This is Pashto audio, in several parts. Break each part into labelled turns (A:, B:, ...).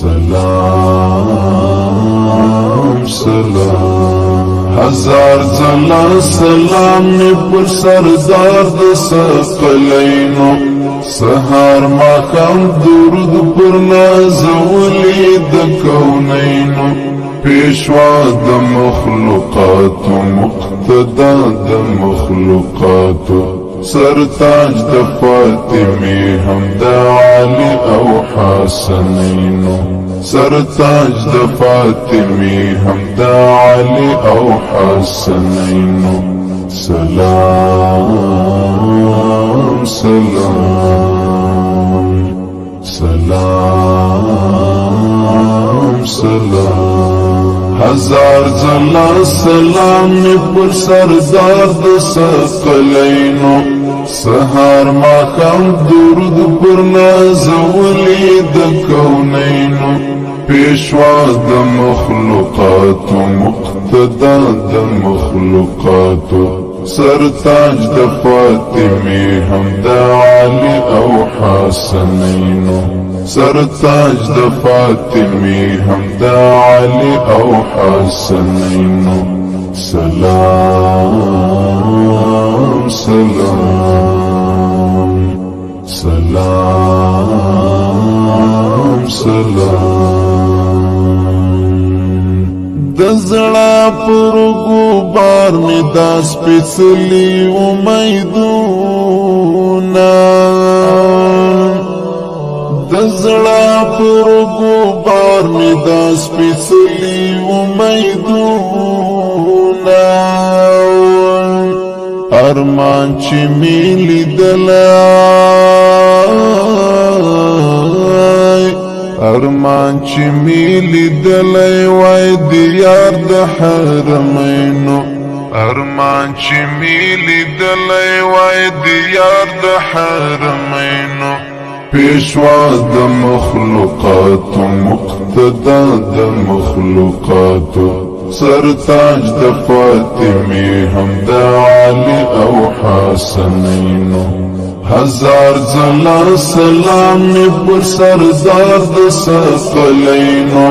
A: سلام سلام ہزار ځله سلام می پر سردار د ثقلینو سهار ماښام درود پر نازولی د کونینو پیشوا د مخلوقاتو مقتدا د مخلوقاتو سرتاج د فاطمی هم د علی او حسنینو سرتاج د فاطمی هم د علی او حسنینو سلام سلام سلام سلام ہزار ځله سلام می پر سردار د ثقلینو سهار ماښام درود پر نازولی د کونینو پیشوا د مخلوقاتو مقتدا د مخلوقاتو سرتاج د فاطمی هم د علی او حسنینو سرتاج د فاطمی هم د علی او حسنینو سلام سلام سلام سلام د زړه پر ګوبار می دا سپېڅلي امیدونه د زړه پر ګوبار می دا سپېڅلي امیدونه ارمان چې می لیدلی ارمان چې می لیدلی وای د یار د حرمینو ارمان چې می لیدلی وای د یار د حرمینو پیشوا د مخلوقاتو مقتدا د مخلوقاتو سرتاج د فاطمی هم د علی او حسنینو ہزار ځله سلام می پر سردار د ثقلینو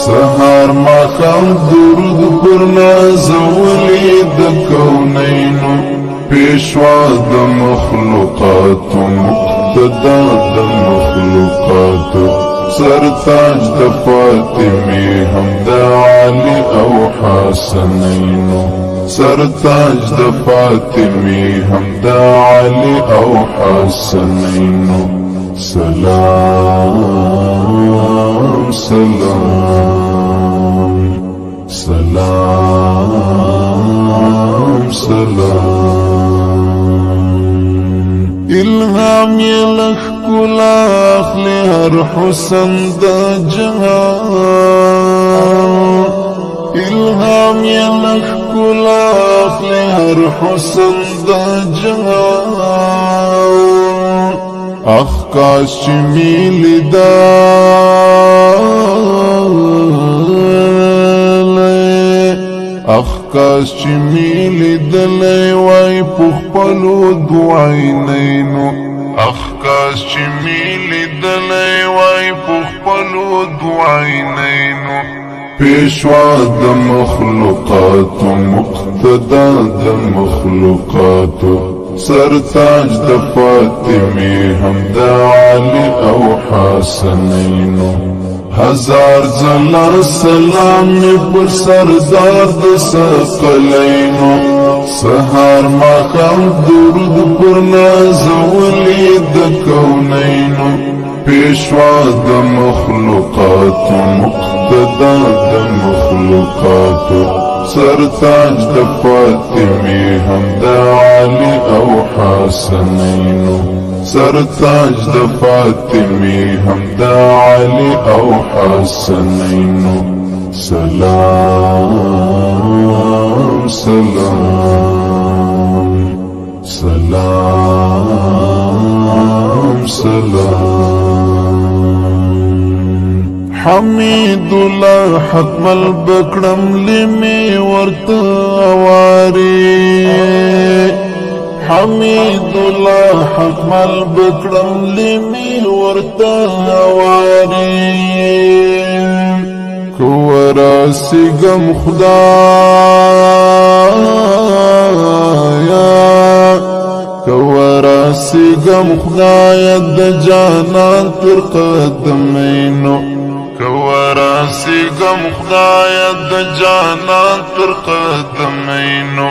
A: سهار ماښام درود پر نازولی د کونینو پیشوا د مخلوقاتو مقتدا د مخلوقاتو سرتاج د فاطمی هم د علی او حسنینو سرتاج د فاطمی هم د علی او حسنینو سلام سلام سلام سلام الهام یې له ښکلا اخلي هر حسن د جهان الهام یې له ښکلا اخلي هر حسن د جهان اخ کاش چې مې لیدلی اخ کاش چې مې لیدلی وای په خپلو دوعینینو اخ کاش چې مې لیدلی وای په خپلو دوعینینو پیشوا د مخلوقاتو مقتدا د مخلوقاتو سرتاج د فاطمی هم د علی او حسنینو ہزار ځله سلام می پر سردار د ثقلینو سهار ماښام درود پر نازولی د کونینو پیشوا د مخلوقاتو مقتدا د مخلوقاتو سرتاج د فاطمی هم د علی او حسنینو سرتاج د فاطمی هم د علی او حسنینو سلام سلام سلام سلام حمید الله حتم البکرم لمی ورته واری حمید الله حتم البکرم لمی ورته واری ورسیگم خدایا ورسیگم خدایا د جانان تر قدمینو ورسیگم خدایا د جانان تر قدمینو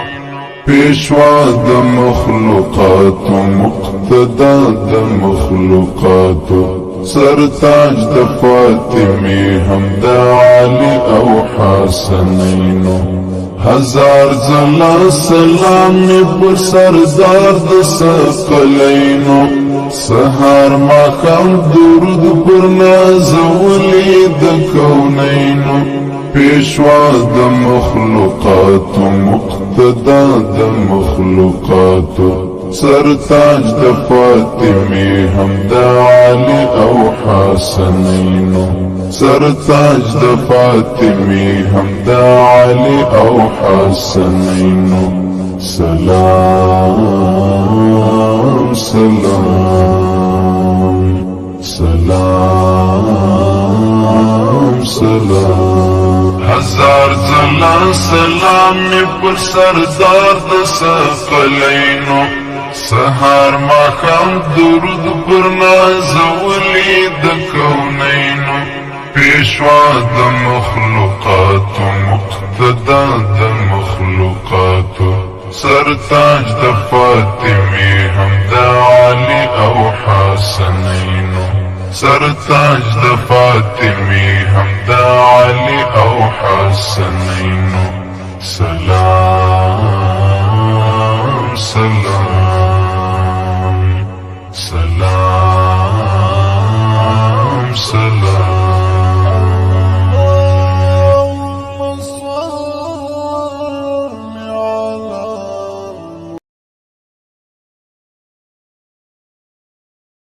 A: پیشوا د مخلوقاتو مقتدا د مخلوقاتو سرتاج د فاطمی هم د علی او حسنینو هزار زلا سلامی پر سردار د ثقلینو سهار ماقام درود پر نازولی د کونینو پیشوا د مخلوقاتو مقتدا د مخلوقاتو سرتاج د فاطمی هم د علی او حسنینو سرتاج د فاطمی هم د علی او حسنینو سلام سلام سلام سلام هزار زلا سلامی پر سردار د ثقلینو سهار ماقام درود پر نازولی د کونینو پیشوا د مخلوقاتو مقتدا د مخلوقاتو سرتاج د فاطمی هم د علی او حسنینو سرتاج د فاطمی هم د علی او حسنینو